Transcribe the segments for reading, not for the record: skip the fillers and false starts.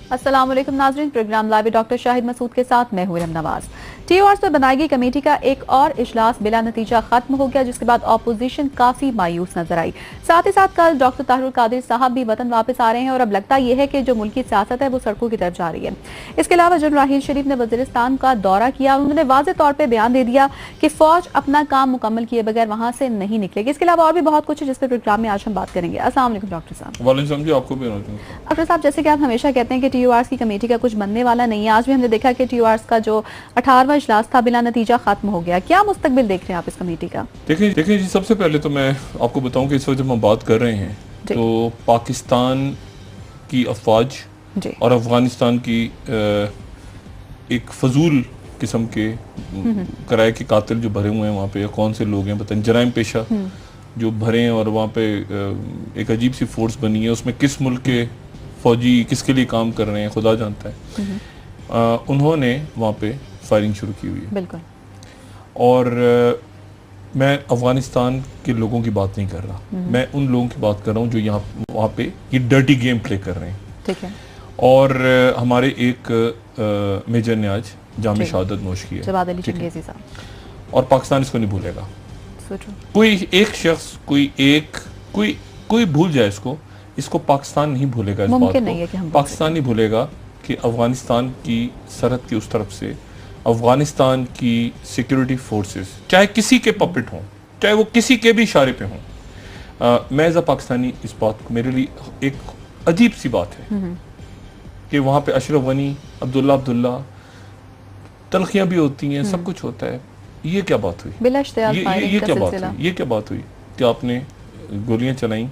अस्सलाम वालेकुम नाज़रीन, programme live doctor Shahid Masood के साथ मैं हूं नवाज। टीओआरएस पर बनाई गई कमेटी का एक और इजलास बिला नतीजा खत्म हो गया, जिसके बाद ऑपोजिशन काफी मायूस नजर आई। साथ ही साथ कल डॉक्टर ताहिरुल कादिर साहब भी वतन वापस आ रहे हैं और अब लगता यह है कि जो मुल्की सियासत है वो सड़कों की तरफ जा रही है। इसके अलावा जनरल राहील शरीफ ने वजीरिस्तान का दौरा किया। उन्होंने वाज़ेह तौर पर बयान दे दिया कि फौज अपना काम मुकम्मल किए बगैर वहां से नहीं निकलेगी। इसके अलावा और भी बहुत कुछ है जिस पर प्रोग्राम में आज हम बात करेंगे। अस्सलाम वालेकुम डॉक्टर साहब। वालेकुम जी, आपको भी डॉक्टर साहब, जैसे कि आप हमेशा कहते हैं कि टीओआरएस की कमेटी का कुछ बनने वाला नहीं है, आज भी हमने देखा कि टीओआरएस का जो 18वां इजलास था बिला नतीजा खत्म हो गया। क्या मुस्तकबिल देख रहे हैं आप इस कमेटी का? देखिए जी, सबसे पहले तो मैं आपको बताऊं कि इस वक्त जब हम बात कर रहे हैं तो पाकिस्तान की अफवाज और अफगानिस्तान की एक फजूल किस्म के किराए के कातिल जो भरे हुए हैं वहाँ पे, या कौन से लोग हैं बताएं, जराइम पेशा जो भरे हैं, और वहाँ पे एक अजीब सी फोर्स बनी है। उसमें किस मुल्क के फौजी किसके लिए काम कर रहे हैं खुदा जानता है। उन्होंने वहाँ पे फायरिंग शुरू की हुई है। बिल्कुल। और मैं अफगानिस्तान के लोगों की बात नहीं कर रहा, मैं उन लोगों की बात कर रहा हूँ जो यहाँ वहाँ पे ये डर्टी गेम प्ले कर रहे हैं। ठीक है। और हमारे एक मेजर ने आज जाम शहादत नोश की है, और पाकिस्तान इसको नहीं भूलेगा। कोई एक शख्स, कोई भूल जाए इसको पाकिस्तान नहीं भूलेगा। इस बात को पाकिस्तान नहीं भूलेगा कि अफगानिस्तान की सरहद की उस तरफ से अफगानिस्तान की सिक्योरिटी फोर्सेस, चाहे किसी के पपेट हों, चाहे वो किसी के भी इशारे पे हों, मैं एज अ पाकिस्तानी इस बात को, मेरे लिए एक अजीब सी बात है कि वहाँ पे अशरफ गनी, अब्दुल्ला तलखियाँ भी होती हैं, सब कुछ होता है। ये क्या बात हुई? ये क्या बात हुई कि आपने गोलियां चलाई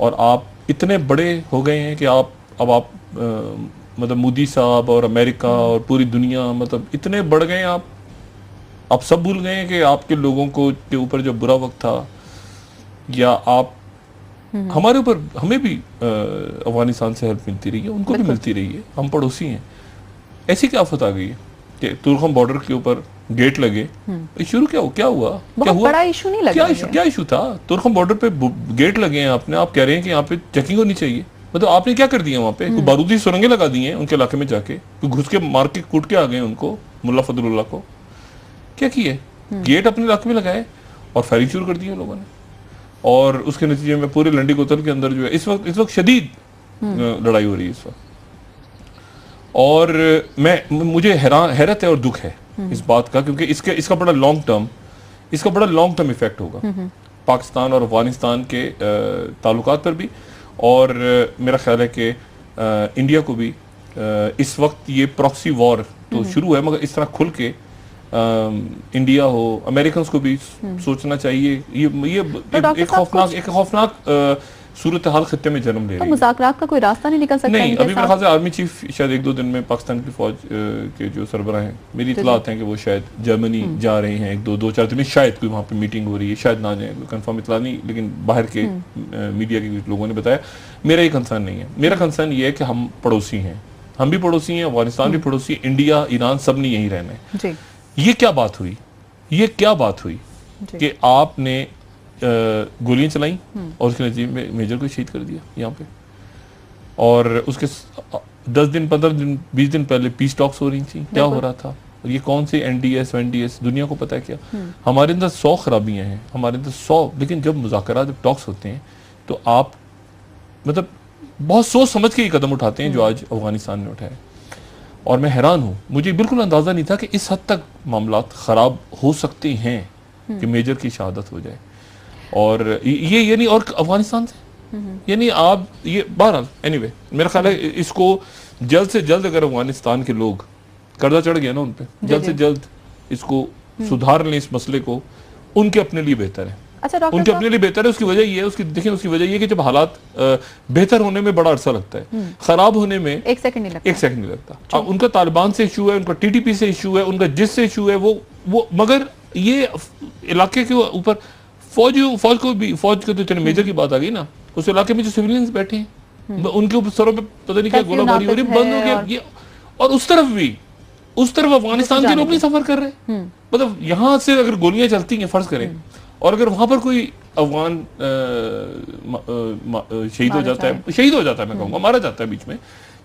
और आप इतने बड़े हो गए हैं कि आप मतलब मोदी साहब और अमेरिका और पूरी दुनिया, मतलब इतने बढ़ गए हैं, आप सब भूल गए हैं कि आपके लोगों को के ऊपर जो बुरा वक्त था, या आप हमारे ऊपर, हमें भी अफगानिस्तान से हेल्प मिलती रही है, उनको भी मिलती रही है, हम पड़ोसी हैं। ऐसी क्या आफत आ गई है कि तुर्कम बॉर्डर के ऊपर गेट लगे? शुरू क्या हुआ? बड़ा इशू नहीं लगा। क्या इशू था? तुर्कम बॉर्डर पे गेट लगे हैं, आप कह रहे हैं कि यहाँ पे चेकिंग होनी चाहिए। मतलब आपने क्या कर दिया वहाँ पे? बारूदी सुरंगें लगा दी हैं उनके इलाके में जाके, घुस के मार के कूट के आ गए उनको, मुल्ला फजलुल्लाह को। क्या किए? गेट अपने इलाके में लगाए और फायरिंग शुरू कर दी लोगों ने, और उसके नतीजे में पूरे लंडी कोतल के अंदर जो है इस वक्त शदीद लड़ाई हो रही है इस वक्त। और मुझे हैरत है और दुख है इस बात का, क्योंकि इसका बड़ा लॉन्ग टर्म इफेक्ट होगा पाकिस्तान और अफगानिस्तान के ताल्लुकात पर भी, और मेरा ख्याल है कि इंडिया को भी इस वक्त ये प्रॉक्सी वॉर तो शुरू है, मगर इस तरह खुल के इंडिया हो, अमेरिकन को भी सोचना चाहिए। ये एक खौफनाक सूरत हाल खत्ते में जन्म ले रही है। मुज़ाकरात का कोई रास्ता नहीं निकल सकता? नहीं, अभी मेरे ख्याल से आर्मी चीफ शायद 1-2 दिन में पाकिस्तान की फौज के जो सरबराह हैं, मेरी इतलात हैं कि वो शायद जर्मनी जा रहे हैं 1-2-4 दिन में, शायद कोई वहाँ पे मीटिंग हो रही है, शायद ना जाए, कंफर्म इतला नहीं, लेकिन बाहर के मीडिया के लोगों ने बताया। मेरा ये कंसर्न नहीं है, मेरा कंसर्न ये है कि हम पड़ोसी हैं, हम भी पड़ोसी हैं, अफगानिस्तान भी पड़ोसी, इंडिया, ईरान, सब ने यहीं रहना है। ये क्या बात हुई कि आपने गोलियां चलाई और उसके नतीजे में मेजर को शहीद कर दिया यहाँ पे, और उसके 10 दिन 15 दिन 20 दिन पहले पीस टॉक्स हो रही थी, क्या हो रहा था? और ये कौन से NDS दुनिया को पता है क्या? हमारे अंदर 100 खराबियां हैं, हमारे अंदर 100, लेकिन जब मुज़ाकरात, जब टॉक्स होते हैं तो आप मतलब बहुत सोच समझ के ये कदम उठाते हैं जो आज अफगानिस्तान ने उठाए। और मैं हैरान हूँ, मुझे बिल्कुल अंदाजा नहीं था कि इस हद तक मामलात खराब हो सकते हैं कि मेजर की शहादत हो जाए। और ये नहीं, और अफगानिस्तान से यानी आप ये बहरहाल एनीवे, मेरा ख्याल है इसको जल्द से जल्द, अगर अफगानिस्तान के लोग, कर्जा चढ़ गया ना उन पे, जल्द से जल्द इसको सुधार लें इस मसले को, उनके अपने लिए बेहतर है। अच्छा, उनके अपने लिए बेहतर है। उसकी वजह ये है, उसकी वजह ये कि जब हालात बेहतर होने में बड़ा अरसा लगता है, खराब होने में एक सेकंड नहीं लगता। अब उनका तालिबान से इशू है, उनका TTP से इशू है, उनका जिस से इशू है वो मगर ये इलाके के ऊपर फौज को तो चलो मेजर की बात आ गई ना, उस इलाके में जो सिविलियंस बैठे हैं उनके ऊपर सरों पे पता नहीं क्या गोलाबारी हो रही, बंद हो गया ये। और उस तरफ अफगानिस्तान के लोग नहीं सफर कर रहे, मतलब यहाँ से अगर गोलियां चलती हैं फर्ज करें, और अगर वहां पर कोई अफगान शहीद हो जाता है, मैं कहूँगा मारा जाता है बीच में,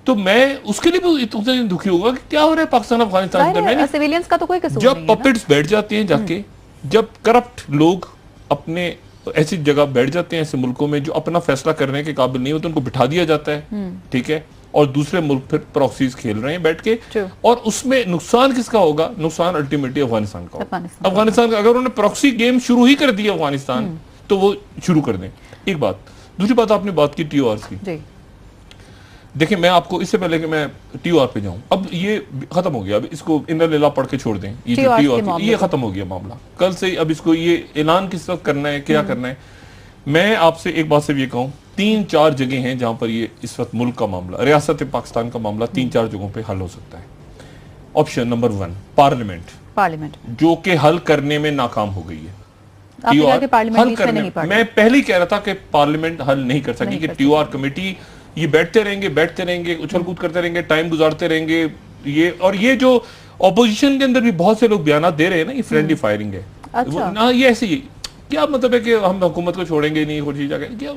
तो मैं उसके लिए भी तुमसे दुखी होगा कि क्या हो रहा है पाकिस्तान अफगानिस्तान में। सिविलियंस का तो कोई कसूर जब नहीं है ना। पपेट्स बैठ जाते हैं जाके, जब करप्ट लोग अपने ऐसी जगह बैठ जाते हैं ऐसे मुल्कों में जो अपना फैसला करने के काबिल नहीं होते, उनको बिठा दिया जाता है, ठीक है, और दूसरे मुल्क फिर प्रॉक्सीज खेल रहे हैं बैठ के, और उसमें नुकसान किसका होगा? नुकसान अल्टीमेटली अफगानिस्तान का होगा। अफगानिस्तान का अगर उन्होंने प्रॉक्सी गेम शुरू ही कर दिया अफगानिस्तान, तो वो शुरू कर दें। एक बात। दूसरी बात, आपने बात की टीओआर की। देखिए, मैं आपको इससे पहले कि मैं टीओआर पे जाऊं, अब ये खत्म हो गया, अब इसको इन्ना लीला पढ़ के छोड़ दें। ये जो टीओआर ये खत्म हो गया मामला, कल से अब इसको ये ऐलान किस वक्त करना है, क्या करना है। मैं आपसे एक बात से ये कहूं, 3-4 जगह हैं जहां पर ये इस वक्त मुल्क का मामला, रियासत पाकिस्तान का मामला 3-4 जगहों पे हल हो सकता है। ऑप्शन नंबर 1, पार्लियामेंट, जो कि हल करने में नाकाम हो गई है। टीओआर हल करने, मैं पहले ही कह रहा था कि पार्लियामेंट हल नहीं कर सकी, कि टीओआर कमेटी ये बैठते रहेंगे, उछल कूद करते रहेंगे, टाइम गुजारते रहेंगे। ये और ये जो ऑपोजिशन के अंदर भी बहुत से लोग बयान दे रहे हैं ना, ये फ्रेंडली फायरिंग है। अच्छा। ना, ये ऐसे ही क्या मतलब है कि हम हुकूमत को छोड़ेंगे नहीं, कुछ क्या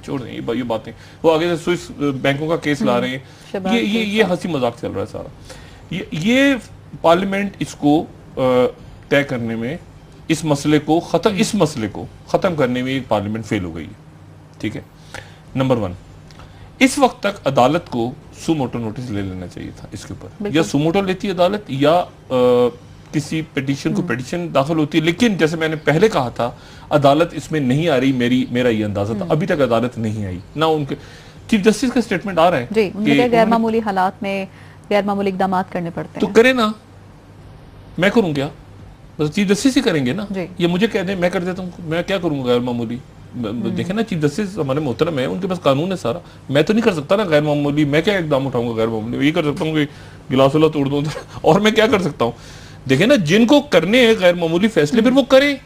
छोड़ दें ये बातें। वो आगे से स्विस बैंकों का केस ला रहे हैं, ये हंसी मजाक चल रहा है सारा। ये पार्लियामेंट इसको तय करने में, इस मसले को खत्म करने में एक पार्लियामेंट फेल हो गई है, ठीक है। नंबर 1, इस वक्त तक अदालत को सुमोटो नोटिस ले लेना चाहिए था इसके ऊपर, या सुमोटो लेती अदालत, या किसी पिटीशन को पिटीशन दाखिल होती है। लेकिन जैसे मैंने पहले कहा था, अदालत इसमें नहीं आ रही, मेरा ये अंदाजा था, अभी तक अदालत नहीं आई ना। उनके चीफ जस्टिस का स्टेटमेंट आ रहा है कि गैर मामूली हालात में गैर मामूली इकदाम करने पड़ते हैं, तो करे ना। मैं करूँ क्या? बस चीफ जस्टिस ही करेंगे ना। ये मुझे कह दें, मैं कर देता हूँ, मैं क्या करूँगा गैर मामूली? देखे ना, चीफ जस्टिस हमारे मोहतरम है, उनके पास कानून है सारा। मैं तो नहीं कर सकता ना गैर मामूली। मैं क्या इकदाम उठाऊंगा गैर मामूली? ये कर सकता हूँ कि गिलास वाला तोड़ दूं, और मैं क्या कर सकता हूँ? देखे ना, जिनको करने हैं गैर मामूली फैसले, फिर वो करें।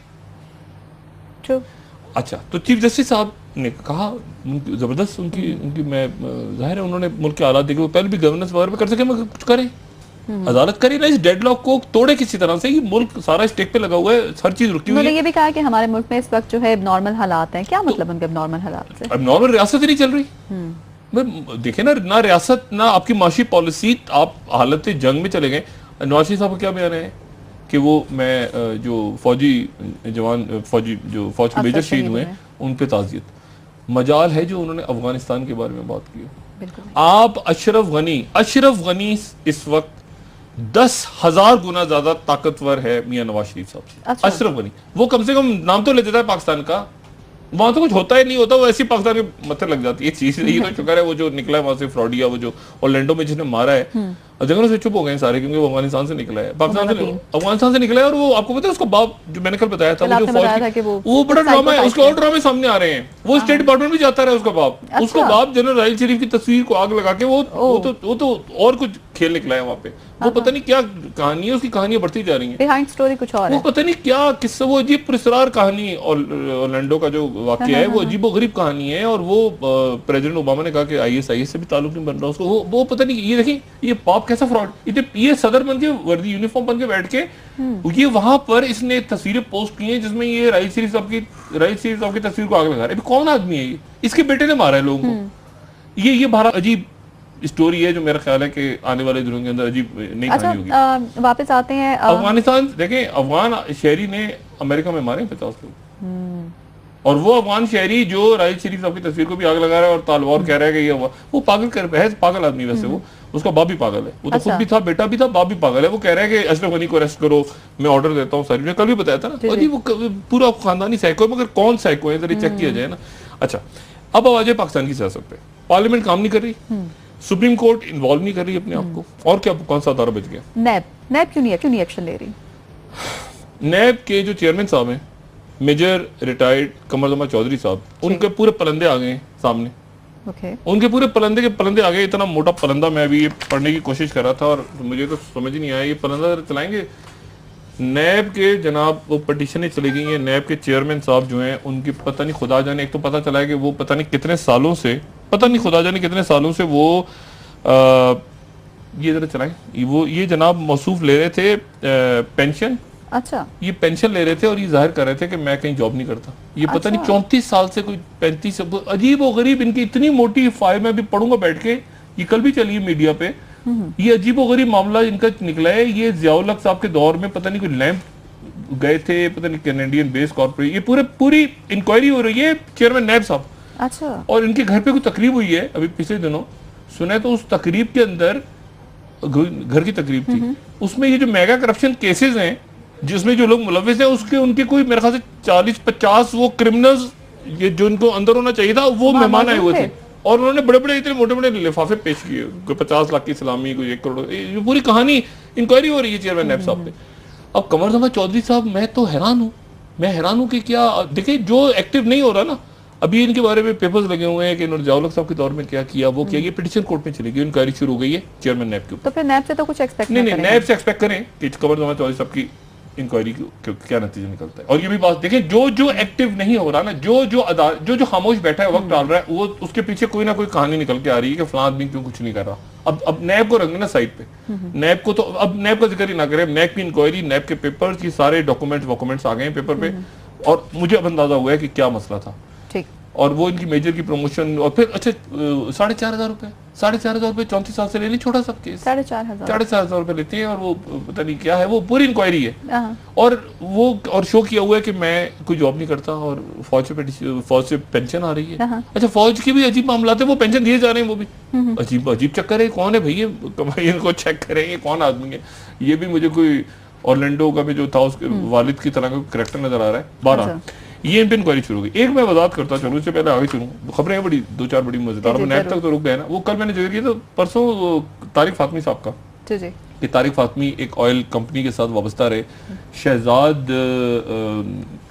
अच्छा, तो चीफ जस्टिस साहब ने कहा, जबरदस्त उनकी मैं जाहिर है उन्होंने मुल्क के हालात देखे, पहले भी गवर्नेंस वगैरह कर सके, मगर कुछ करें, अदालत करे ना, इस डेडलॉक को तोड़े किसी तरह से। ये मुल्क सारा स्टेक पे लगा हुआ है, हर चीज रुकी हुई है। ये भी कहा कि हमारे मुल्क में इस वक्त जो है नॉर्मल हालात हैं। क्या मतलब उनके नॉर्मल हालात से? अब नॉर्मल रियासत ही नहीं चल रही। देखे ना रियासत, ना आपकी माशी पॉलिसी, आप हालत जंग में चले गए। नवाज शरीफ साहब का क्या बयान है कि वो मैं जो फौजी जवान जो फौज के मेजर शहीद हुए उन पे ताज़ियत। मजाल है जो उन्होंने अफगानिस्तान के बारे में बात की। आप अशरफ गनी इस वक्त 10,000 गुना ज्यादा ताकतवर है मियां नवाज शरीफ साहब से। अच्छा। अशरफ गनी, वो कम से कम नाम तो ले देता है पाकिस्तान का, वहां तो कुछ होता ही नहीं होता, वो ऐसी पाकिस्तान के मत्थे लग जाती है चीज। ये तो शुक्र है वो जो निकला है वहां से फ्रॉडिया, वो जो ऑरलैंडो में जिसने मारा है, जगह से चुप हो गए सारे, क्योंकि वो अफगानिस्तान से निकला है, अफगानिस्तान से निकला है। और वो आपको पता है उसका बाप, जो मैंने कल बताया था, वो बड़ा ड्रामा है, उसके और ड्रामे सामने आ रहे हैं। वो स्टेट डिपार्टमेंट भी जाता रहा उसका बाप। उसका बाप जनरल राहिल शरीफ की तस्वीर को आग लगा के वो तो और कुछ खेल निकला है वहां पे। वो पता नहीं क्या कहानी है, उसकी कहानियां बढ़ती जा रही हैं, बिहाइंड स्टोरी कुछ और है। वो पता नहीं क्या किस्सा, वो अजीब पुरस्कार कहानी, ऑरलैंडो का जो वाकया है वो अजीबोगरीब कहानी है। और वो प्रेसिडेंट ओबामा ने कहा कि आईएस से भी ताल्लुक नहीं बन रहा उसको। वो पता नहीं, ये देखिए ये पाप कैसा फ्रॉड। ये सदर बन के वर्दी यूनिफॉर्म बन के बैठ के ये वहां पर इसने तस्वीरें पोस्ट की हैं जिसमें ये राहिल शरीफ साहब की तस्वीर को आग लगा रहा है। कौन आदमी है ये? इसके बेटे ने मारा है लोगों को। ये बड़ा अजीब स्टोरी है जो मेरा ख्याल है कि आने वाले दिनों के अंदर अजीब नहीं कहानी होगी। वापस आते हैं अफगानिस्तान। देखें, अफगान शहरी ने अमेरिका में मारे 50 लोग, और वो अफगान शहरी जो राहिल शरीफ साहब की तस्वीर को भी आग लगा रहा है और तालवार कह रहा है कि ये हुआ। वो पागल आदमी, वैसे वो, उसका बाप भी पागल है, वो तो खुद भी था, बेटा भी था, बाप भी पागल है। वो कह रहा है कि अशरफ गनी को अरेस्ट करो, मैं ऑर्डर देता हूँ सारी। कल भी बताया था ना, जी वो पूरा खानदानी साइको है, मगर कौन साइको है जरा चेक किया जाए ना। अच्छा, अब आ जाए पाकिस्तान की सियासत पे। पार्लियामेंट काम नहीं कर रही, सुप्रीम कोर्ट इन्वॉल्व नहीं कर रही अपने आप को, और क्या कौन सा अदारा बच गया? नैब क्यों नहीं एक्शन ले रही? नैब के जो चेयरमैन साहब हैं, मेजर रिटायर्ड कमर चौधरी साहब, उनके पूरे पलंदे आ गए सामने। उनके पूरे पलंदे के पलंदे आ गए। इतना मोटा पलंदा मैं अभी पढ़ने की कोशिश कर रहा था और मुझे तो समझ ही नहीं आया, ये पलंदा चलाएंगे। नैब के जनाब वो पटिशनें चली गई हैं। नैब के चेयरमैन साहब जो हैं उनकी पता नहीं खुदा जाने, एक तो पता चला है कि वो पता नहीं कितने सालों से, वो ये जरा चलाएं, वो ये जनाब मौसूफ ले रहे थे पेंशन। अच्छा, ये पेंशन ले रहे थे और ये जाहिर कर रहे थे कि मैं कहीं जॉब नहीं करता। ये पता नहीं 34 साल से कोई 35, अजीब और गरीब इनकी इतनी मोटी फाइल में भी पढ़ूंगा बैठ के, ये कल भी चली है मीडिया पे। ये अजीबोगरीब मामला इनका निकला है। ये जियाउल हक साहब के दौर में पता नहीं कोई लैंप गए थे, पता नहीं कैनेडियन बेस्ड कॉर्पोरेट, ये पूरी इंक्वायरी हो रही है चेयरमैन नैब साहब। अच्छा। और इनके घर पे कोई तकरीब हुई है अभी पिछले दिनों, सुना है। तो उस तकरीब के अंदर, घर की तकरीब थी, उसमें ये जो मेगा करप्शन केसेस हैं जिसमें जो लोग मुलविस हैं, उसके उनके कोई मेरे ख्याल से 40-50 वो क्रिमिनल्स ये जो इनको अंदर होना चाहिए था वो मेहमान आए हुए थे। और उन्होंने बड़े बड़े इतने मोटे मोटे लिफाफे पेश किए, कोई 50 लाख की सलामी, कोई 1 करोड़। ये पूरी कहानी इंक्वायरी हो रही है चेयरमैन नैब साहब पे। अब कमर जमान चौधरी साहब, मैं तो हैरान हूँ, मैं हैरान हूँ कि क्या देखिए जो एक्टिव नहीं हो रहा ना, अभी इनके बारे में पेपर्स लगे हुए हैं कि इन्होंने जियाउल हक साहब के दौर में क्या किया, वो किया। ये पिटीशन कोर्ट में चलेगी, इंक्वायरी शुरू हो गई है चेयरमैन नैब के ऊपर। तो फिर नैब से तो कुछ एक्सपेक्ट नहीं, नैब से एक्सपेक्ट करें कि कमर जमान चौधरी साहब की इंक्वायरी क्या नतीजा निकलता है। और ये भी बात देखें, जो एक्टिव नहीं हो रहा ना, जो खामोश बैठा है, वक्त डाल रहा है, वो उसके पीछे कोई ना कोई कहानी निकल के आ रही है कि फलां आदमी क्यों कुछ नहीं कर रहा। अब नैब को रख देना साइड पे, नैब को तो अब नैब का जिक्र ही ना करें। नैब की इंक्वायरी, नैब के पेपर्स, ये सारे डॉक्यूमेंट्स आ गए हैं पेपर पे, और मुझे अब अंदाजा हुआ है कि क्या मसला था। ठीक। और वो इनकी मेजर की प्रमोशन, और फिर अच्छा 4,500 रुपए 34 साल से ले ली, छोटा सब केस 4,500 रुपए लेते हैं। और वो पता नहीं क्या है, वो पूरी इंक्वायरी है। और वो और शो किया हुआ है कि मैं कोई जॉब नहीं करता और फौज से पेंशन आ रही है। अच्छा, फौज की भी अजीब मामला है, वो पेंशन दिए जा रहे हैं, वो भी अजीब चक्कर है। कौन है भैया, इनको चेक करेंगे कौन आदमी है। ये भी मुझे कोई ऑरलैंडो का भी जो था उसके वालिद की तरह का करैक्टर नजर आ रहा है। 12 ये इन पे इंक्वायरी शुरू हो गई। एक मैं वजाहत करता चलूँ, इससे पहले आगे चलूँ, खबरें हैं बड़ी 2-4 बड़ी मजेदार। नैब तक तो रुक गए ना। वो कल मैंने जिक्र किया तो परसों तारिक फातमी साहब का, कि तारिक फातमी एक ऑयल कंपनी के साथ वाबस्ता रहे, शहजाद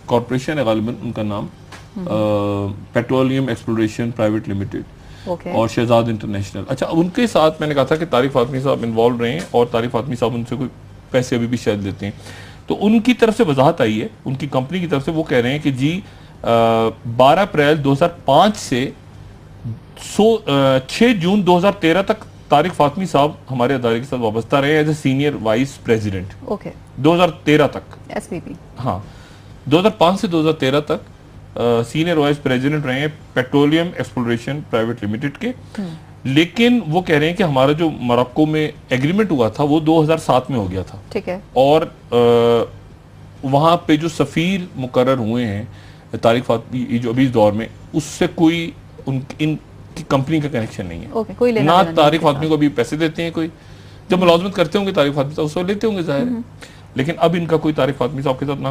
कॉरपोरेशन है गालिबन उनका नाम, पेट्रोलियम एक्सप्लोरेशन प्राइवेट लिमिटेड, और शहजाद इंटरनेशनल। अच्छा, उनके साथ मैंने कहा था कि तारिक फातमी साहब इन्वॉल्व रहे हैं, और तारिक फातमी साहब उनसे कोई पैसे अभी भी शायद लेते हैं। तो उनकी तरफ से वजाहत आई है, उनकी कंपनी की तरफ से। वो कह रहे हैं कि जी 12 अप्रैल 2005 से 6 जून 2013 तक तारिक फातमी साहब हमारे अदारे के साथ वाबस्ता रहे as a senior vice president. 2013 तक एसवीपी। हाँ, 2005 से 2013 तक सीनियर वाइस प्रेसिडेंट रहे हैं पेट्रोलियम एक्सप्लोरेशन प्राइवेट लिमिटेड के। लेकिन वो कह रहे हैं कि हमारा जो मोरक्को में एग्रीमेंट हुआ था वो 2007 में हो गया था। ठीक है। और वहां पे जो सफीर मुकर्रर हुए हैं तारिक फातमी जो अभी इस दौर में, उससे कोई इनकी कंपनी का कनेक्शन नहीं है। कोई ना तारिक फातमी को भी पैसे देते हैं कोई, जब मुलाजमत करते होंगे तारिक फातमी साहब उसको लेते होंगे जाहिर है। लेकिन अब इनका कोई तारिक फातमी साहब के साथ ना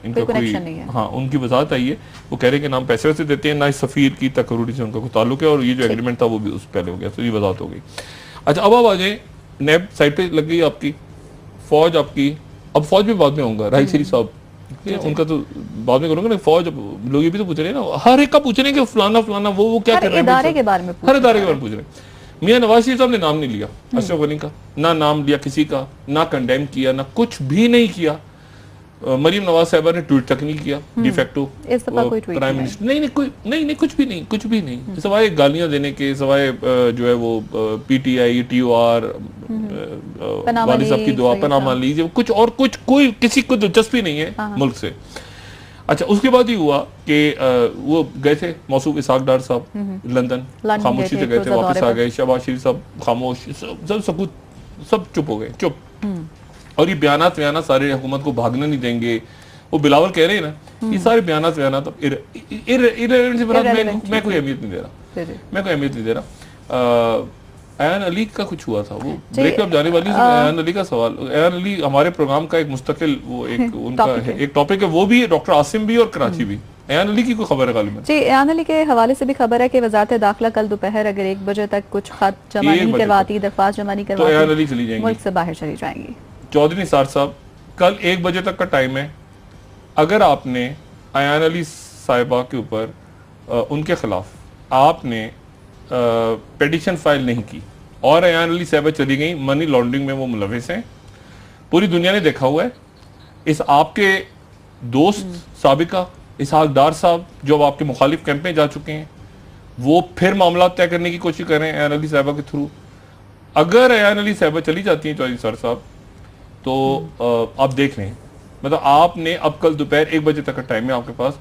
इनका कोई हाँ, उनकी वजाहत आई है। वो कह रहे हैं कि ना हम पैसे वैसे देते हैं, ना इस सफीर की तकरूरी से उनका कोई ताल्लुक है, और ये जो एग्रीमेंट था वो भी उस पहले हो गया। तो ये वजाहत हो गई। अच्छा, अब आ जाए, नैब साइड पे लग गई आपकी, फौज आपकी। अब फौज भी बाद में होगा, राही शरीफ साहब उनका तो बाद में करूंगा ना। फौज लोग ये भी तो पूछ रहे हैं ना, हर एक का पूछ रहे हैं कि फलाना फलाना वो क्या कर रहे हैं, हर इदारे के बारे में पूछ रहे हैं। मियां नवाज शरीफ साहब ने नाम नहीं लिया अशरफ गनी का, ना नाम लिया किसी का, ना कंडेम किया, ना कुछ भी नहीं किया। मरीम नवाज साहबा ने ट्वीट तक नहीं किया डिफेक्टो प्राइम मिनिस्टर। नहीं, कुछ भी नहीं, सवाए गालियां देने के, सवाए जो है वो पीटीआई, टीओआर, वाली साहब की दुआ, पनामा लीजिए, कुछ और कुछ कोई किसी को दिलचस्पी नहीं है मुल्क से। अच्छा, उसके बाद ही हुआ कि वो गए थे मौसूफ इसहाक डार साहब लंदन, खामोशी से गए थे, वापस आ गए। शहबाज शरीफ साहब खामोश, सब चुप हो गए, चुप। और ये बयानात सारे हुकूमत को भागने नहीं देंगे। वो बिलावल कह रहे हैं ना, ये सारे बयानात इररिलेवेंट से मैं कोई अहमियत नहीं दे रहा। अयान अली का कुछ हुआ था, वो ब्रेक पे जाने वाली अयान अली का सवाल। अयान अली हमारे प्रोग्राम का एक मुस्तकिल वो एक उनका एक टॉपिक है, वो भी डॉक्टर आसिम भी और कराची भी। अयान अली की कोई खबर है गालिबन? जी, अयान अली के हवाले से भी खबर है कि वजारत दाखिला कल दोपहर अगर 1 बजे तक कुछ खत जमा नहीं करवाती, दरख्वास्त जमा नहीं करवाती, तो अयान अली चली जाएंगी, मुल्क से बाहर चली जाएंगी। चौधरी निसार साहब, कल 1 बजे तक का टाइम है। अगर आपने अयान अली साहिबा के ऊपर उनके खिलाफ आपने पिटीशन फाइल नहीं की और अयान अली साहिबा चली गई, मनी लॉन्ड्रिंग में वो मुलविस हैं, पूरी दुनिया ने देखा हुआ है। इस आपके दोस्त साबिका इसहाक डार साहब जो अब आपके मुखालिफ कैंप में जा चुके हैं, वो फिर मामला तय करने की कोशिश कर रहे हैं अयान अली साहिबा के थ्रू। अगर अयान अली साहिबा चली जाती हैं चौधरी सर साहब, तो आप देख लें, मतलब आपने अब कल दोपहर 1 बजे तक का टाइम है आपके पास,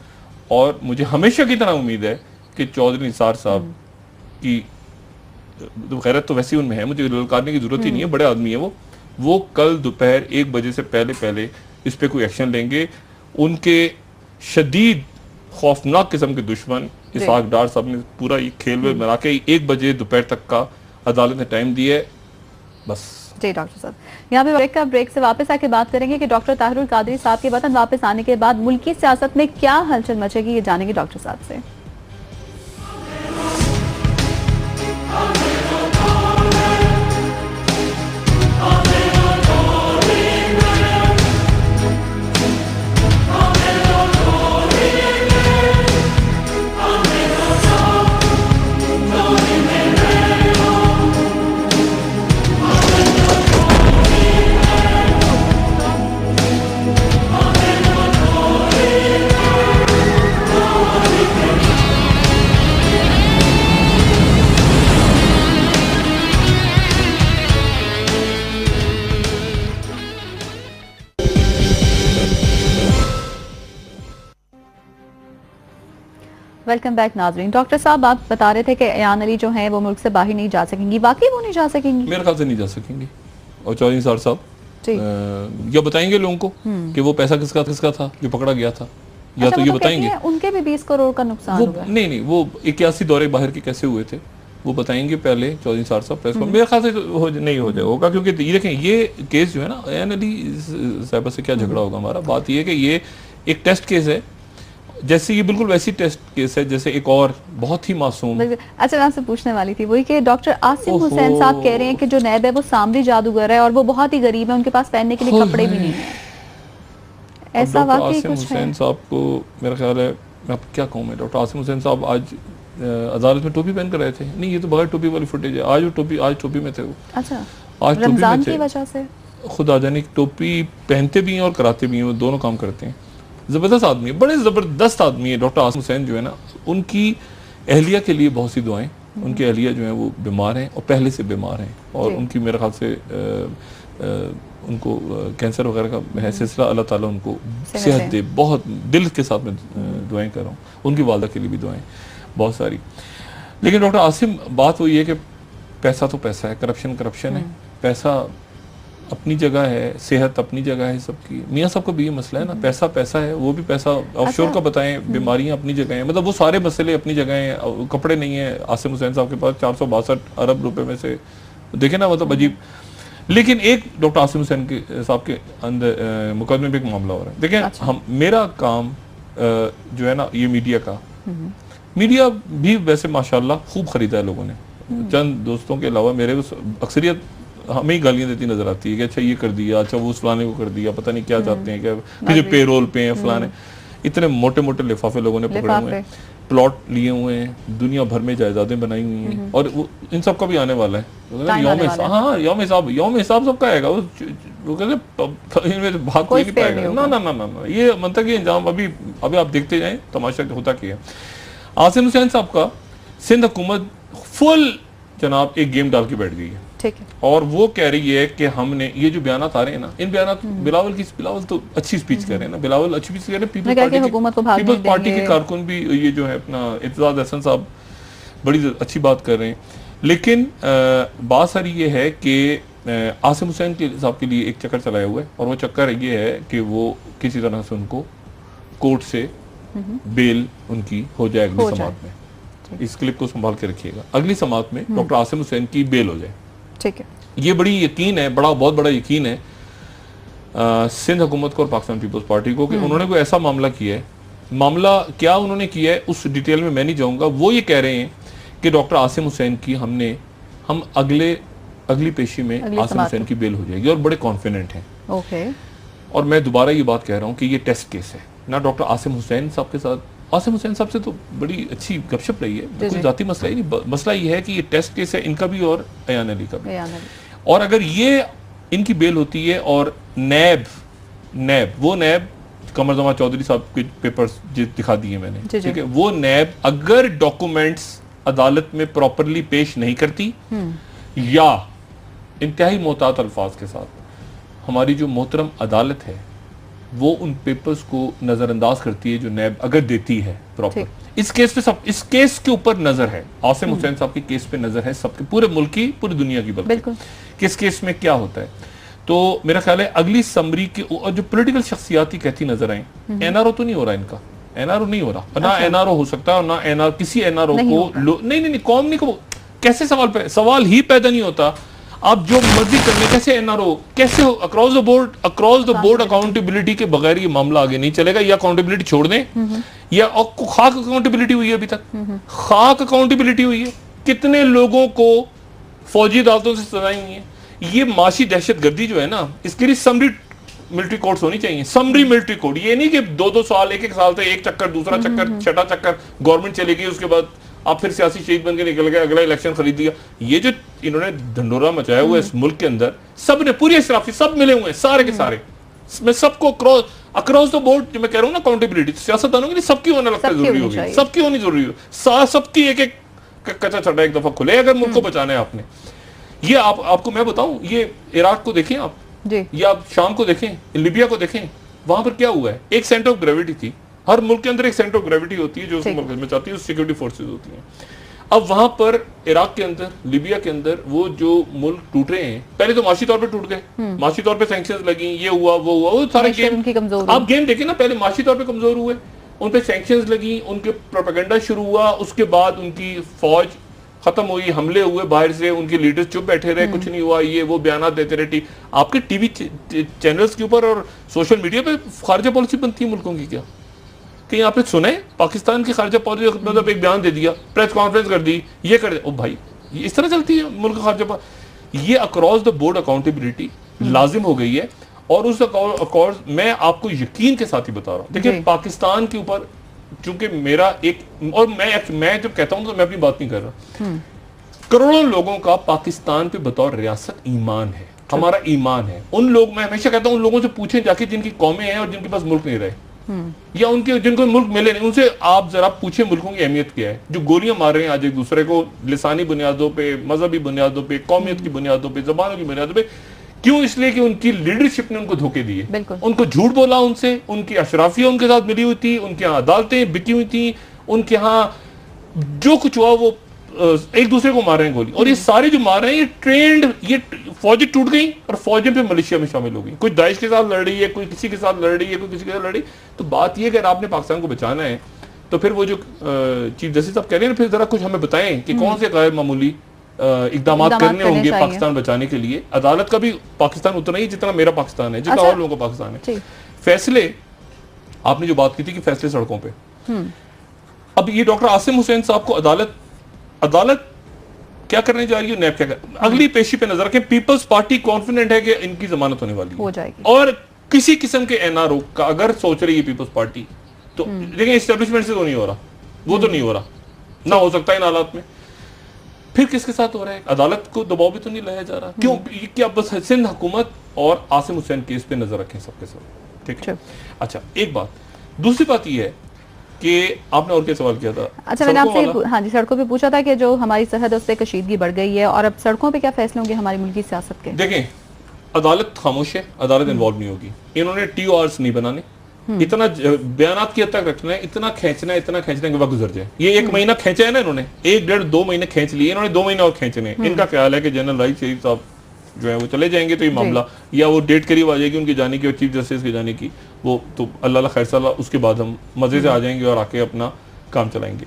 और मुझे हमेशा की तरह उम्मीद है कि चौधरी निसार साहब की तो गैरत तो वैसे ही उनमें है, मुझे ललकारने की जरूरत ही नहीं है, बड़े आदमी है वो कल दोपहर 1 बजे से पहले इस पे कोई एक्शन लेंगे। उनके शदीद खौफनाक किस्म के दुश्मन इसहाक डार साहब ने पूरा ये खेल में बना के 1 बजे दोपहर तक का अदालत ने टाइम दिया है बस। जी डॉक्टर साहब, यहाँ पे ब्रेक से वापस आके बात करेंगे कि डॉक्टर ताहिरुल कादरी साहब के वतन वापस आने के बाद मुल्की सियासत में क्या हलचल मचेगी, ये जानेंगे डॉक्टर साहब से। वेलकम बैक नाजरीन। डॉक्टर साहब, आप बता रहे थे कि अयान अली जो हैं वो मुल्क से बाहर नहीं जा सकेंगी, वाकई वो नहीं जा सकेंगी? मेरे ख्याल से नहीं जा सकेंगी। और चौधरी साहब या बताएंगे लोगों को कि वो पैसा किसका था जो पकड़ा गया था, या अच्छा, तो ये बताएंगे उनके भी 20 करोड़ का नुकसान हुआ। नहीं, वो 81 दौरे बाहर के कैसे हुए थे वो बताएंगे पहले चौधरी साहब प्रेस में। मेरे ख्याल से नहीं हो जाएगा, क्योंकि ये देखें ये केस जो है ना, अयान अली साहब से क्या झगड़ा होगा हमारा। बात ये है कि ये एक टेस्ट केस है, जैसे ये बिल्कुल वैसी टेस्ट केस है जैसे एक और बहुत ही मासूम। अच्छा, मैं आपसे पूछने वाली थी वही कि डॉक्टर आसिम हुसैन साहब कह रहे हैं कि जो नैब है वो सामरी जादूगर है और वो बहुत ही गरीब है, उनके पास पहनने के लिए कपड़े भी नहीं है। ऐसा वाकई कुछ है? हुसैन साहब को मेरा ख्याल है, मैं क्या कहूँ, मैं डॉक्टर आसिम हुसैन साहब आज अदालत में टोपी पहन कर रहे थे। नहीं, ये तो बगैर टोपी वाली फुटेज है। आज टोपी में थे वो। अच्छा, आज रमजान की वजह से खुद आ जाने, टोपी पहनते भी हैं और कराते भी हैं, वो दोनों काम करते हैं। ज़बरदस्त आदमी है, बड़े ज़बरदस्त आदमी है डॉक्टर आसिम हुसैन जो है ना। उनकी अहलिया के लिए बहुत सी दुआएं। उनकी अहलिया जो है वो बीमार हैं और पहले से बीमार हैं, और उनकी मेरे ख्याल से उनको कैंसर वगैरह का है सिलसिला। अल्लाह ताला उनको सेहत दे। बहुत दिल के साथ में दुआएं कर रहा हूँ। उनकी वालदा के लिए भी दुआएं बहुत सारी। लेकिन डॉक्टर आसिम, बात वो ये है कि पैसा तो पैसा है, करप्शन है। पैसा अपनी जगह है, सेहत अपनी जगह है सबकी। मियाँ साहब का भी ये मसला है ना, पैसा है, वो भी पैसा ऑफशोर का बताएं, बीमारियां अपनी जगह हैं, मतलब वो सारे मसले अपनी जगह हैं। कपड़े नहीं है आसिम हुसैन साहब के पास, 462 अरब रुपए में से, देखे ना, मतलब अजीब। लेकिन एक डॉक्टर आसिम हुसैन के साहब के अंदर मुकदमे में एक मामला हो रहा है। देखें, हम मेरा काम जो है ना, ये मीडिया भी वैसे माशाल्लाह खूब खरीदा है लोगों ने। चंद दोस्तों के अलावा मेरे अक्सरियत हमें ही गालियां देती नजर आती है कि अच्छा ये कर दिया, अच्छा वो फलाने को कर दिया, पता नहीं क्या चाहते हैं, क्या जो पेरोल पे हैं फलाने। इतने मोटे मोटे लिफाफे लोगों ने पकड़े हुए हैं, प्लॉट लिए हुए हैं, दुनिया भर में जायदादें बनाई हुई हैं, और इन सब का भी आने वाला है यौम हिसाब सबका आएगा। वो कहते भाग कोई नहीं पाएगा। ना, ये मतलब कि इंजाम अभी आप देखते जाएं, तमाशा होता क्या है। आसिम हुसैन साहब का सिंध हुकूमत फुल जनाब एक गेम डाल के बैठ गई है, ठीक है। और वो कह रही है कि हमने ये जो बयानात आ रहे हैं ना, इन बयानात बिलावल तो अच्छी स्पीच कर रहे हैं ना, बिलावल अच्छी स्पीच कर रहे हैं। पीपल्स पार्टी के कारकुन भी ये जो है अपना इत्तेजाज हसन साहब बड़ी अच्छी बात कर रहे हैं। लेकिन बात सारी ये है कि आसिम हुसैन के साहब के लिए एक चक्कर चलाया हुआ है, और वो चक्कर ये है कि वो किसी तरह से उनको कोर्ट से बेल उनकी हो जाए अगली समात में। इस क्लिप को संभाल के रखिएगा, अगली समात में डॉक्टर आसिम हुसैन की बेल हो जाए, ठीक है। ये बड़ी यकीन है, बहुत बड़ा यकीन है सिंध हुकूमत को और पाकिस्तान पीपल्स पार्टी को कि उन्होंने कोई ऐसा मामला किया है। मामला क्या उन्होंने किया है उस डिटेल में मैं नहीं जाऊंगा। वो ये कह रहे हैं कि डॉक्टर आसिम हुसैन की हम अगली पेशी में आसिम हुसैन की बेल हो जाएगी, और बड़े कॉन्फिडेंट हैं। ओके। और मैं दोबारा ये बात कह रहा हूँ कि ये टेस्ट केस है ना डॉक्टर आसिम हुसैन साहब के साथ। आसिम हुसैन साहब से तो बड़ी अच्छी गपशप रही है, कोई जाती मसला ही नहीं। मसला ये है कि ये टेस्ट केस है इनका भी और अयान अली का भी। और अगर ये इनकी बेल होती है और नैब कमर जमा चौधरी साहब के पेपर्स दिखा दिए मैंने, ठीक है, वो नैब अगर डॉक्यूमेंट्स अदालत में प्रॉपरली पेश नहीं करती या इंतहाई मोहतात अल्फाज के साथ, हमारी जो मोहतरम अदालत है वो उन पेपर्स को नजरअंदाज करती है जो नैब अगर देती है प्रॉपर। इस केस के ऊपर नजर है, आसिम हुसैन साहब के केस पे नजर है सबके, पूरे मुल्क की, पूरी दुनिया की, बल्कि किस केस में क्या होता है। तो मेरा ख्याल है अगली समरी की और जो पॉलिटिकल शख्सियाती कहती नजर आई, एनआरओ तो नहीं हो रहा इनका, एनआरओ नहीं हो रहा, ना एनआरओ हो सकता है और ना एनआर किसी एनआरओ को नहीं कौम नहीं को कैसे सवाल ही पैदा नहीं होता। आप जो मर्जी कर ले, कैसे एनआरओ, कैसे हो अक्रॉस द बोर्ड अकाउंटेबिलिटी के बगैर ये मामला आगे नहीं चलेगा। या अकाउंटेबिलिटी छोड़ दें या खाक अकाउंटेबिलिटी हुई है, अभी तक खाक अकाउंटेबिलिटी हुई है, कितने लोगों को फौजी अदालतों से सजाई हुई है। ये माशी दहशतगर्दी जो है ना, इसके लिए समरी मिलिट्री कोर्ट्स होनी चाहिए, समरी मिलिट्री कोर्ट। ये नहीं कि 2-2 साल, एक साल से एक चक्कर, दूसरा चक्कर, छठा चक्कर, गवर्नमेंट चलेगी, उसके बाद आप फिर सियासी शहीद बन के निकल गए, अगला इलेक्शन खरीद लिया। ये जो इन्होंने ढंडोरा मचाया हुआ है इस मुल्क के अंदर, सब ने, पूरी अशराफी सब मिले हुए हैं, सारे के सारे। मैं सबको अक्रॉस द बोर्ड, जो मैं कह रहा हूँ ना अकाउंटेबिलिटी, सियासतदानों के लिए सबकी होना लगता है जरूरी होगी, सबकी होनी जरूरी हो, सबकी एक कच्चा छटा एक दफा खुले अगर मुल्क को बचाना है आपने। ये आपको मैं बताऊं, ये इराक को देखें आप, या आप शाम को देखें, लिबिया को देखें, वहां पर क्या हुआ है। एक सेंटर ऑफ ग्रेविटी थी, हर मुल्क के अंदर एक सेंटर ऑफ ग्रेविटी होती है जो उस मुल्क में चाहती है, उस सिक्योरिटी फोर्सेज होती हैं। अब वहां पर इराक के अंदर, लिबिया के अंदर वो जो मुल्क टूट रहे हैं, पहले तो माशी तौर पे टूट गए, माशी तौर पे सैंक्शंस लगी, ये हुआ वो हुआ, वो सारे गेम आप गेम देखें ना, पहले माशी तौर पे कमजोर हुए, उन पे सैंक्शंस लगी, उनके प्रोपेगेंडा शुरू हुआ, उसके बाद उनकी फौज खत्म हुई, हमले हुए बाहर से, उनके लीडर्स चुप बैठे रहे, कुछ नहीं हुआ, ये वो बयान देते रहे। आपके टीवी चैनल्स के ऊपर और सोशल मीडिया पे खारजा पॉलिसी बनती है मुल्कों की क्या? कहीं आपने सुना है पाकिस्तान की खारजा पॉलिसी, मतलब एक बयान दे दिया, प्रेस कॉन्फ्रेंस कर दी, ये कर दे, ओ भाई ये इस तरह चलती है मुल्क खारजा पॉलिसी। ये अक्रॉस द बोर्ड अकाउंटेबिलिटी लाजिम हो गई है। और उस अकॉर्ड मैं आपको यकीन के साथ ही बता रहा हूँ, देखिए पाकिस्तान के ऊपर चूंकि मेरा एक, और मैं जब कहता हूं तो मैं अपनी बात नहीं कर रहा, करोड़ों लोगों का पाकिस्तान पे बतौर रियासत ईमान है, हमारा ईमान है। उन लोग, मैं हमेशा कहता हूं, उन लोगों से पूछें जाके जिनकी कौमें हैं और जिनके पास मुल्क नहीं रहे, या उनके जिनको मुल्क मिले नहीं, उनसे आप जरा पूछें मुल्कों की अहमियत क्या है। जो गोलियां मार रहे हैं आज एक दूसरे को लिसानी बुनियादों पे, मजहबी बुनियादों पे, कौमियत की बुनियादों पे, जबानों की बुनियादों पे, क्यों? इसलिए कि उनकी लीडरशिप ने उनको धोखे दिए, उनको झूठ बोला, उनसे उनकी अशराफिया उनके साथ मिली हुई थी, उनके यहाँ अदालतें बिकी हुई थी, उनके यहाँ जो कुछ हुआ वो एक दूसरे को मार रहे हैं गोली। और ये सारे जो मार रहे हैं ये ट्रेंड, ये फौजें टूट गई और फौजें पे मलेशिया में शामिल हो गई, कोई दाइश के साथ लड़ रही है, कोई किसी के साथ लड़ रही है, कोई किसी के साथ लड़ रही। तो बात ये, अगर आपने पाकिस्तान को बचाना है तो फिर वो जो चीफ जस्टिस साहब कह रहे हैं, फिर जरा कुछ हमें बताएं कि कौन से गैर मामूली इकदाम करने होंगे पाकिस्तान बचाने के लिए। अदालत का भी पाकिस्तान उतना ही जितना मेरा पाकिस्तान है, जितना और लोगों का पाकिस्तान है। फैसले, आपने जो बात की थी कि फैसले सड़कों पे, अब ये डॉक्टर आसिम हुसैन साहब को अदालत क्या करने जा रही है, नैब क्या कर, अगली पेशी पे नजर रखें। पीपल्स पार्टी कॉन्फिडेंट है कि इनकी जमानत होने वाली हो जाएगी, और किसी किस्म के एनआरओ का अगर सोच रही है पीपल्स पार्टी, तो लेकिन एस्टेब्लिशमेंट से तो नहीं हो रहा, वो तो नहीं हो रहा, ना हो सकता इन हालात में। फिर किसके साथ हो रहा है? अदालत को दबाव भी तो नहीं लाया जा रहा, क्यों? क्या बस सिंध हुकूमत और आसिम हुसैन केस पे नजर रखें सबके सब, ठीक है? अच्छा, एक बात, दूसरी बात यह है कि आपने और क्या सवाल किया था? अच्छा, मैंने आपसे हाँ जी सड़कों पे पूछा था कि जो हमारी सरहद है उससे कशीदगी बढ़ गई है, और अब सड़कों पे क्या फैसले होंगे हमारी मुल्क की सियासत के? देखें, अदालत खामोश है, अदालत इन्वॉल्व नहीं होगी। इन्होंने TORs नहीं बनाने, इतना बयानात की हद तक रखना है, इतना खींचना है कि वक्त गुजर जाए। ये 1 महीना खींचा है ना इन्होंने, 1-1.5-2 महीने खींच लिए इन्होंने, 2 महीने और खींचने हैं। इनका ख्याल है कि जनरल राइस शरीफ साहब जो है वो चले जाएंगे तो ये मामला, या वो डेट करीब आ जाएगी उनकी जाने की और चीफ जस्टिस के जाने की, वो तो अल्लाह खैर सला, उसके बाद हम मजे से आ जाएंगे और आके अपना काम चलाएंगे।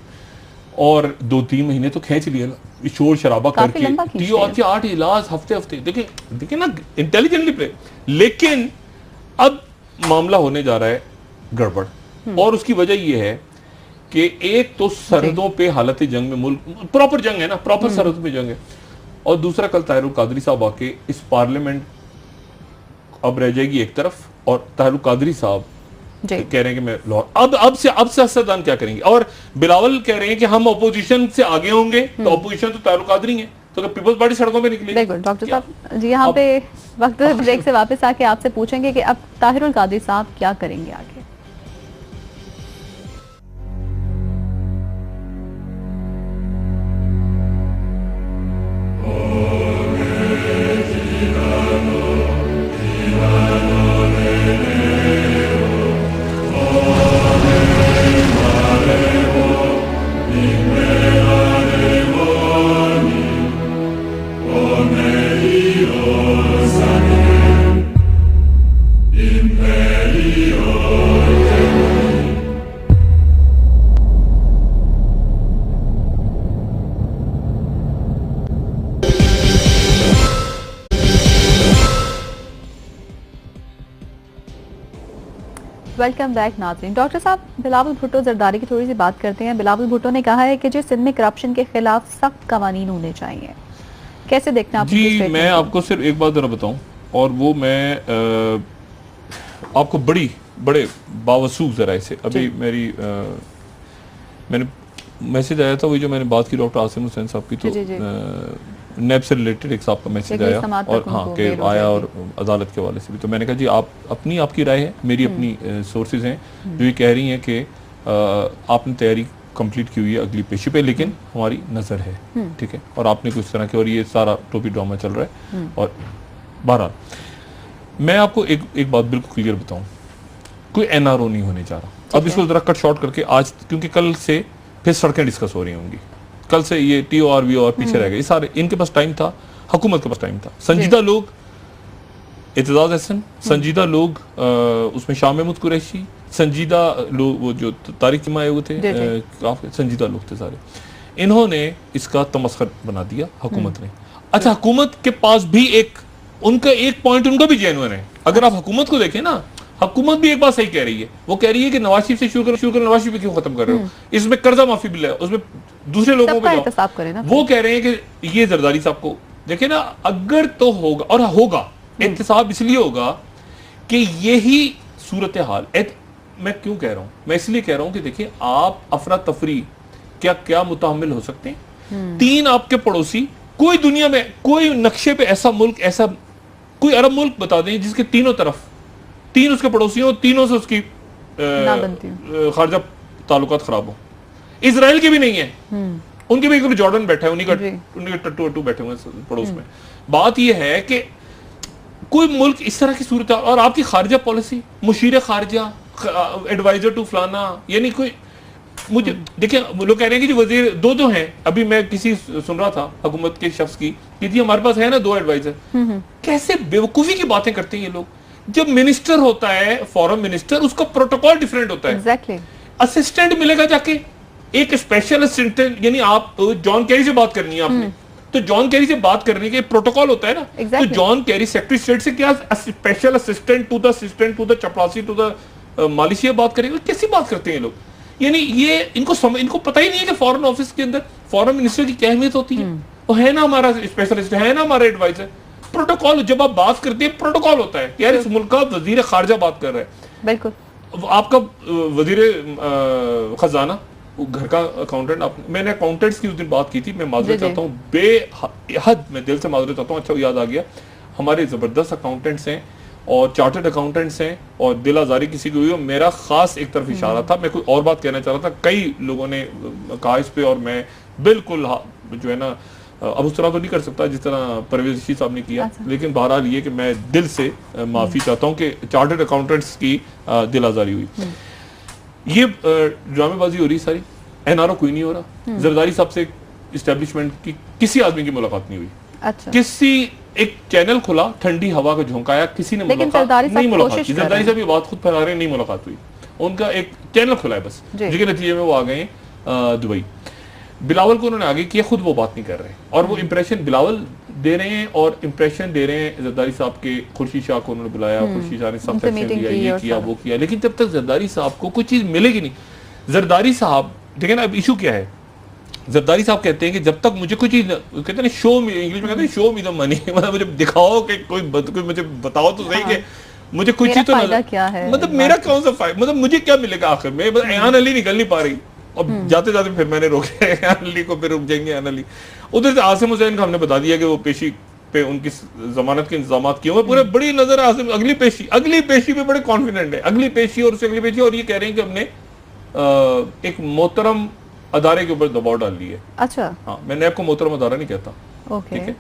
और 2-3 महीने तो खींच लिए शोर शराबा करके, TOR के 8 इजलास हफ्ते, देखिए ना, इंटेलिजेंटली प्ले। लेकिन अब मामला होने जा रहा है गड़बड़, और उसकी वजह यह है कि एक तो सरहदों पे हालत जंग में, मुल्क प्रॉपर जंग है ना, प्रॉपर सरहदों पे जंग है, और दूसरा कल ताहिरुल कादरी साहब आके इस पार्लियामेंट अब रह जाएगी एक तरफ, और ताहिरुल कादरी साहब कह रहे हैं कि मैं लाहौर, अब से सियासतदान क्या करेंगे? और बिलावल कह रहे हैं कि हम अपोजिशन से आगे होंगे, तो अपोजिशन तो ताहिरुल कादरी है, तो पीपल्स पार्टी सड़कों पे निकली। बिल्कुल डॉक्टर साहब जी, यहाँ पे वक्त ब्रेक से वापस आके आपसे पूछेंगे कि अब ताहिरुल कादरी साहब क्या करेंगे आगे। वेलकम बैक नाज़रीन। डॉक्टर साहब, बिलावल भुट्टो जरदारी की थोड़ी सी बात करते हैं। बिलावल भुट्टो ने कहा है कि जो सिंध में करप्शन के खिलाफ सख्त कवानीन होने चाहिए, कैसे देखते हैं आप? जी, मैं आपको सिर्फ एक बात जरा बताऊं, और वो मैं आपको बड़े बावसूख जरा से अभी मैंने मैसेज आया था, वही जो मैंने बात की डॉक्टर आसिम हुसैन साहब की, तो नैब से रिलेटेड एक साहब का मैसेज आया, और हाँ के आया, और अदालत के हवाले से भी। तो मैंने कहा जी आपकी राय है, मेरी अपनी सोर्सेज हैं जो ये कह रही हैं कि आपने तैयारी कंप्लीट की हुई है अगली पेशी पे, लेकिन हमारी नज़र है, ठीक है, और आपने कुछ तरह के, और ये सारा टोपी ड्रामा चल रहा है। और बहरहाल मैं आपको एक बात बिल्कुल क्लियर बताऊं, कोई एनआरओ नहीं होने जा रहा। अब इसको जरा कट शॉर्ट करके आज, क्योंकि कल से फिर सड़कें डिस्कस हो रही होंगी, कल से ये TOR VOR पीछे रह गए, सारे इनके पास टाइम था, हुकूमत के पास टाइम था। संजीदा लोग एतजाज हसन, संजीदा लोग उसमें शाह महमूद कुरैशी, संजीदा लोग वो जो तारिक चिमा आए हुए थे, काफी संजीदा लोग थे सारे, इन्होंने इसका तमस्खर बना दिया हुकूमत ने। अच्छा, हुकूमत के पास भी उनका एक पॉइंट उनका भी जेन्युइन है। अगर आप हुकूमत को देखें ना, हुकूमत भी एक बात सही कह रही है, वो कह रही है कि नवाज शरीफ से शुरू कर नवाज शरीफ पे क्यों खत्म कर रहे हो, इसमें कर्जा माफी बिल है, उसमें दूसरे लोगों पे जाओ। वो कह रहे हैं कि ये जरदारी साहब को देखिए ना, अगर तो होगा, और होगा एहतसाब इसलिए होगा कि यही सूरत हाल। मैं क्यों कह रहा हूं, मैं इसलिए कह रहा हूं कि देखिए, आप अफरा तफरी क्या मुतहम्मिल हो सकते हैं। 3 आपके पड़ोसी, कोई दुनिया में कोई नक्शे पे ऐसा मुल्क, ऐसा कोई अरब मुल्क बता दें जिसके तीनों तरफ 3 उसके पड़ोसियों, तीनों से उसकी खारजा ताल्लुकात खराब हो। इजराइल के भी नहीं है, उनके भी एक जॉर्डन बैठा है, उनके टट्टू बैठे हुए पड़ोस में। बात यह है कि कोई मुल्क इस तरह की सूरत, और आपकी खारजा पॉलिसी, मुशीर खारजा, एडवाइजर टू फलाना, यानी कोई, मुझे देखिए लोग कह रहे हैं कि जो वजीर दो हैं, अभी मैं किसी सुन रहा था हुकूमत के शख्स की कि जी हमारे पास है ना 2 एडवाइजर। कैसे बेवकूफी की बातें करते हैं ये लोग। जब मिनिस्टर होता है, फॉरेन मिनिस्टर, उसका प्रोटोकॉल डिफरेंट होता है। exactly. असिस्टेंट मिलेगा जाके, एक स्पेशल असिस्टेंट, यानी आप जॉन कैरी से बात करनी है आपने, तो जॉन कैरी से बात करने के प्रोटोकॉल होता है ना। exactly. तो जॉन कैरी सेक्रेटरी स्टेट से क्या स्पेशल असिस्टेंट टू द चपरासी टू द मालिशिया बात करेंगे? कैसी बात करते हैं ये लोग? यानी ये इनको पता ही नहीं है कि फॉरेन ऑफिस के अंदर फॉरेन मिनिस्टर की क्या अहमियत होती है। वो है ना हमारा स्पेशलिस्ट, है ना हमारा एडवाइजर। प्रोटोकॉल, जब आप बात करते हैं प्रोटोकॉल होता है, यार इस मुल्क का वजीर खारजा बात कर रहा है, बिल्कुल आपका वजीर खजाना, घर का अकाउंटेंट, मैंने अकाउंटेंट्स की उस दिन बात की थी, मैं माजरत चाहता हूँ, बेहद मैं दिल से माजरत चाहता हूँ। अच्छा याद आ गया, हमारे जबरदस्त अकाउंटेंट्स हैं और चार्टर्ड अकाउंटेंट्स हैं, और दिल आजारी किसी को हुई हो, मेरा खास एक तरफ इशारा था, मैं कोई और बात कहना चाह रहा था, कई लोगों ने कहा इस पे, और मैं बिल्कुल जो है ना, अब उस तरह तो नहीं कर सकता जिस तरह परवेज ऋषि साहब ने किया। अच्छा। लेकिन बहरहाल ये कि मैं दिल से माफी चाहता हूँ कि चार्टर्ड अकाउंटेंट्स की दिल आजारी हुई। ये ड्रामेबाजी हो रही सारी, एनआरओ कोई नहीं हो रहा, जरदारी साहब से इस्टेब्लिशमेंट की किसी आदमी की मुलाकात नहीं हुई। अच्छा। किसी एक चैनल खुला, ठंडी हवा का झोंका आया, किसी ने मुलाकात नहीं, मुलाकात की। जरदारी साहब ये बात खुद फैला रहे हैं, नहीं मुलाकात हुई, उनका एक चैनल खुला है बस, जिसके नतीजे में वो आ गए दुबई। बिलावल को उन्होंने आगे किया, खुद वो बात नहीं कर रहे, और वो इंप्रेशन बिलावल दे रहे हैं, और इंप्रेशन दे रहे हैं जरदारी साहब के। खुर्शीद शाह को उन्होंने बुलाया, खुर्शीद शाह ने सब सेक्शन दिया, ये किया वो किया, लेकिन जब तक जरदारी साहब को कोई चीज मिलेगी नहीं। जरदारी साहब देखिए ना, अब इशू क्या है, जरदारी साहब कहते हैं कि जब तक मुझे कोई चीज, कहते हैं शो मी, इंग्लिश में कहते हैं शो मी द मनी, मतलब मुझे दिखाओ कि कोई मुझे बताओ तो सही कि मुझे कुछ चीज तो मतलब मेरा कौन सा फायदा, मतलब मुझे क्या मिलेगा आखिर में। ऐन अली निकल नहीं पा रही, और जाते जाते फिर मैंने रोके ऐन अली को, फिर रुक जाएंगे ऐन अली। उधर से आसिम हुसैन का हमने बता दिया कि वो पेशी पे उनकी जमानत के इंतजाम किए हुए, पूरे बड़ी नजर आसिम अगली पेशी पे बड़े कॉन्फिडेंट है, अगली पेशी और उससे अगली पेशी, और ये कह रहे हैं कि हमने एक मोहतरम अदारे के ऊपर दबाव डाल ली है। अच्छा। हाँ, मैं नैब को मोहतरम अदारा नहीं कहता, ठीक है,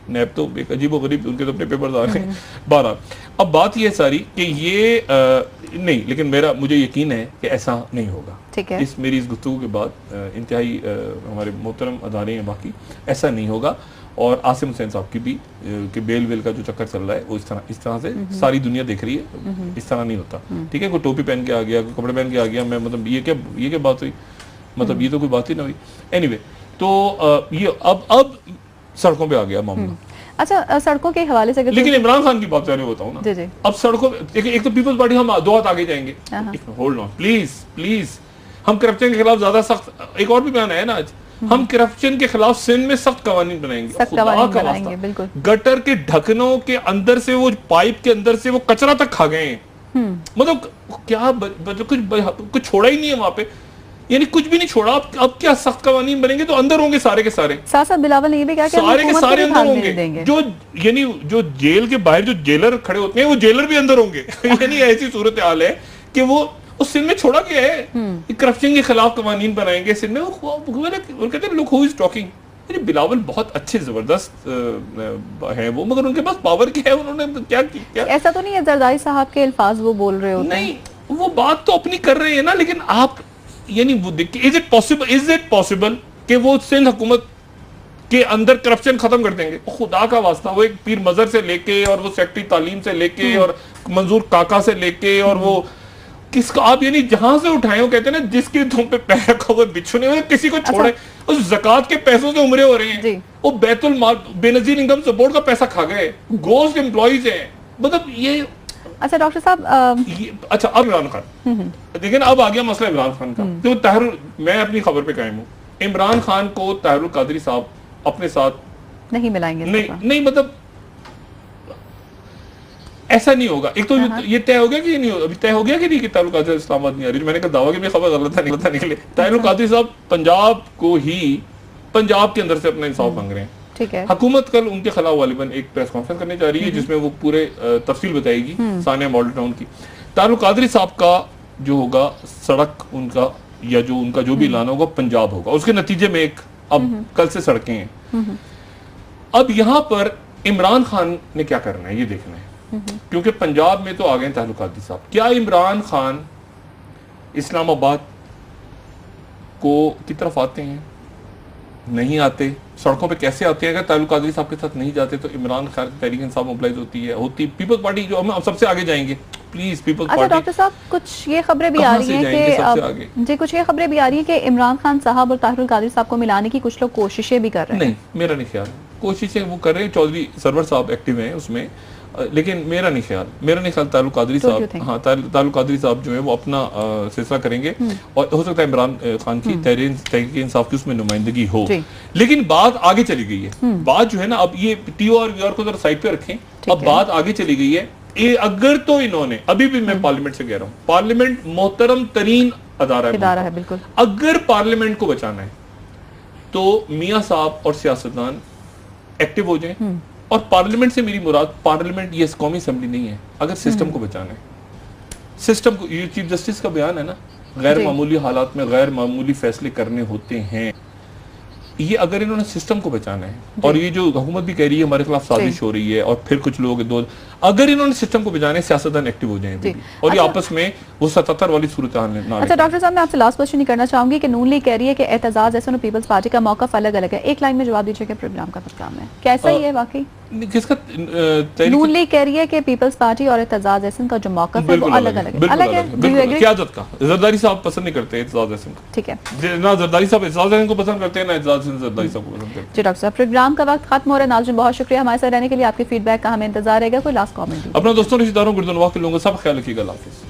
नैब तो एक अजीब व गरीब, उनके तो अपने पेपर्स आ रहे हैं। 12 अब बात ये सारी कि ये नहीं, लेकिन मुझे यकीन है कि ऐसा नहीं होगा, ठीक है। मेरी इस गुफ्तगू के बाद इंतहाई हमारे मोहतरम अदारे हैं, बाकी ऐसा नहीं होगा। और आसिम हुसैन साहब की भी कि बेल का जो चक्कर चल रहा है वो इस तरह से सारी दुनिया देख रही है, इस तरह नहीं होता, ठीक है। कोई टोपी पहन के आ गया, कोई कपड़े पहन के आ गया, मैं मतलब ये क्या बात हुई, मतलब ये तो कोई बात ही ना हुई। एनीवे, तो ये अब सड़कों पे आ गया मामला। अच्छा, सड़कों के हवाले से लेकिन इमरान खान की बात पहले बताऊं ना। जी जी। अब सड़कों एक तो पीपल्स पार्टी हम 2 हाथ आगे जाएंगे, होल्ड ऑन प्लीज प्लीज। हम करप्शन के खिलाफ ज्यादा सख्त, एक और भी बयान है ना आज, हम करप्शन के खिलाफ सिंध में सख्त कवानीन बनाएंगे, खुदा का वास्ता। बिल्कुल। गटर के ढक्कनों के अंदर से, वो पाइप के अंदर से वो कचरा तक खा गए हैं। मतलब क्या कुछ छोड़ा ही नहीं है वहां पे, यानी कुछ भी नहीं छोड़ा। अब क्या सख्त कवानीन बनेंगे तो अंदर होंगे सारे के सारे। साथ साथ बिलावल ने ये भी कहा कि सारे के सारे अंदर होंगे, जो यानी जो जेल के बाहर जो जेलर खड़े होते हैं वो जेलर भी अंदर होंगे। यानी ऐसी सूरत हाल है कि वो उस सिंध में छोड़ा गया है। करप्शन के खिलाफ कवानीन बनाएंगे सिंध में। वो कहते हैं look who is talking. Bilawal बहुत अच्छे जबरदस्त है वो, मगर उनके पास पावर क्या है, उन्होंने क्या ऐसा तो नहीं है जरदारी साहब के अल्फाज वो बोल रहे होते हैं? नहीं, वो बात तो अपनी कर रहे हैं ना, लेकिन आप यानी वो देखिए, इज इट पॉसिबल कि वो सिंध हुकूमत के अंदर करप्शन खत्म कर देंगे? खुदा का वास्ता, वो एक पीर मजर से लेके और वो सेक्रेटरी तालीम से लेके और मंजूर काका से लेके और वो किसका आप यानी जहां से उठाए, वो कहते हैं ना जिसके तुम पे पैर रखा हुआ बिच्छू नहीं, किसी को छोड़े। उस ज़कात के पैसों से उम्रे हो रहे हैं, वो बैतुल माल बेनजीर इनकम सपोर्ट का पैसा खा गए, गोश्त एम्प्लॉइज हैं। मतलब ये अच्छा डॉक्टर साहब, अच्छा अब इमरान खान, लेकिन अब आ गया मसला इमरान खान का। तो मैं अपनी खबर पे कायम हूँ, इमरान खान को ताहिरुल कादरी साहब अपने साथ नहीं मिलाएंगे। नहीं मतलब ऐसा नहीं होगा। एक तो ये तय हो गया कि नहीं, अभी तय हो गया कि नहीं कि ताहिरुल कादरी इस्लामाबाद नहीं आ रही। मैंने कहा दावा कि मेरी खबर गलत था निकले। ताहिरुल कादरी साहब पंजाब को ही, पंजाब के अंदर से अपना इंसाफ मांग रहे हैं। ठीक है। हुकूमत कल उनके खिलाफ वालिबन एक प्रेस कॉन्फ्रेंस करने जा रही है जिसमें वो पूरे तफसील बताएगी सानिया मॉडल टाउन की। ताहिरुल कादरी साहब का जो होगा सड़क उनका या जो उनका जो भी ऐलान होगा पंजाब होगा, उसके नतीजे में एक अब कल से सड़कें हैं। अब यहाँ पर इमरान खान ने क्या करना है ये देखना है, क्योंकि पंजाब में तो आ गए ताहिरुल कादरी साहब। क्या इमरान खान इस्लामाबाद की तरफ आते हैं? नहीं आते। सड़कों पे कैसे आते हैं? अगर ताहिरुल कादरी साहब के साथ नहीं जाते तो इमरान खान की तहरीक इंसाफ मोबिलाइज होती पीपल्स पार्टी जो हम सबसे आगे जाएंगे। Please peoples party. डॉक्टर साहब, कुछ ये खबरें भी आ रही हैं कि जी कुछ ये खबरें भी आ रही हैं कि इमरान खान साहब और ताहिरुल कादरी साहब को मिलाने की कुछ लोग कोशिशें भी कर रहे हैं। नहीं, मेरा नहीं ख्याल कोशिशें वो कर रहे हैं। चौधरी सरवर साहब एक्टिव हैं उसमें, लेकिन मेरा नहीं ख्याल ताहिरुल कादरी साहब, हाँ ताहिरुल कादरी साहब जो है वो अपना सिलसिला करेंगे और हो सकता है इमरान खान की तहरीक इंसाफ की उसमें नुमाइंदगी हो। लेकिन बात आगे चली गई है। बात जो है ना, अब ये टीओ और वीआर को जरा साइड पे रखें, अब बात आगे चली गई है। अगर तो इन्होंने, अभी भी मैं पार्लियामेंट से कह रहा हूँ, पार्लियामेंट मोहतरम तरीन अदारा है बिल्कुल। अगर पार्लियामेंट को बचाना है तो मियां साहब और सियासतदान एक्टिव हो जाएं। और पार्लियामेंट से मेरी मुराद पार्लियामेंट ये कौमी असेंबली नहीं है। अगर सिस्टम को बचाना है, सिस्टम को, ये चीफ जस्टिस का बयान है ना, गैर मामूली हालात में गैर मामूली फैसले करने होते हैं। ये अगर इन्होंने सिस्टम को बचाना है, और ये जो हुकूमत भी कह रही है हमारे खिलाफ साजिश हो रही है और फिर कुछ लोग अगर इन्होंने सिस्टम को बचाने, सियासतदान एक्टिव हो जाएंगे और ये आपस में वो 77 वाली सूरत हाल ना। अच्छा डॉक्टर साहब, मैं आपसे लास्ट क्वेश्चन ही करना चाहूंगी कि नून लीग कह रही है कि एहतजाज ऐसा और पीपल्स पार्टी का मौका अलग अलग है। एक लाइन में जवाब दीजिए कि प्रोग्राम का काम है कैसा ही है वाकई? किसका? नून लीग कह रही है कि पीपल्स पार्टी और एहतजाज ऐसा का जो मौका है वो अलग अलग है। क़यादत का जरदारी साहब पसंद नहीं करते एहतजाज ऐसा। ठीक है ना, जरदारी साहब एहतजाज ऐसा को पसंद करते हैं ना एहतजाज जरदारी साहब को पसंद करते हैं। जी डॉक्टर साहब, प्रोग्राम का वक्त खत्म हो रहा है। नाज़रीन बहुत शुक्रिया हमारे साथ रहने के लिए। आपके फीडबैक का हमें इंतजार रहेगा। कोई लास्ट कमेंट? अपना दोस्तों रिश्तेदारों गुरदनवाह के लोगों का सब ख्याल रखिएगा। अल्लाह हाफिज़।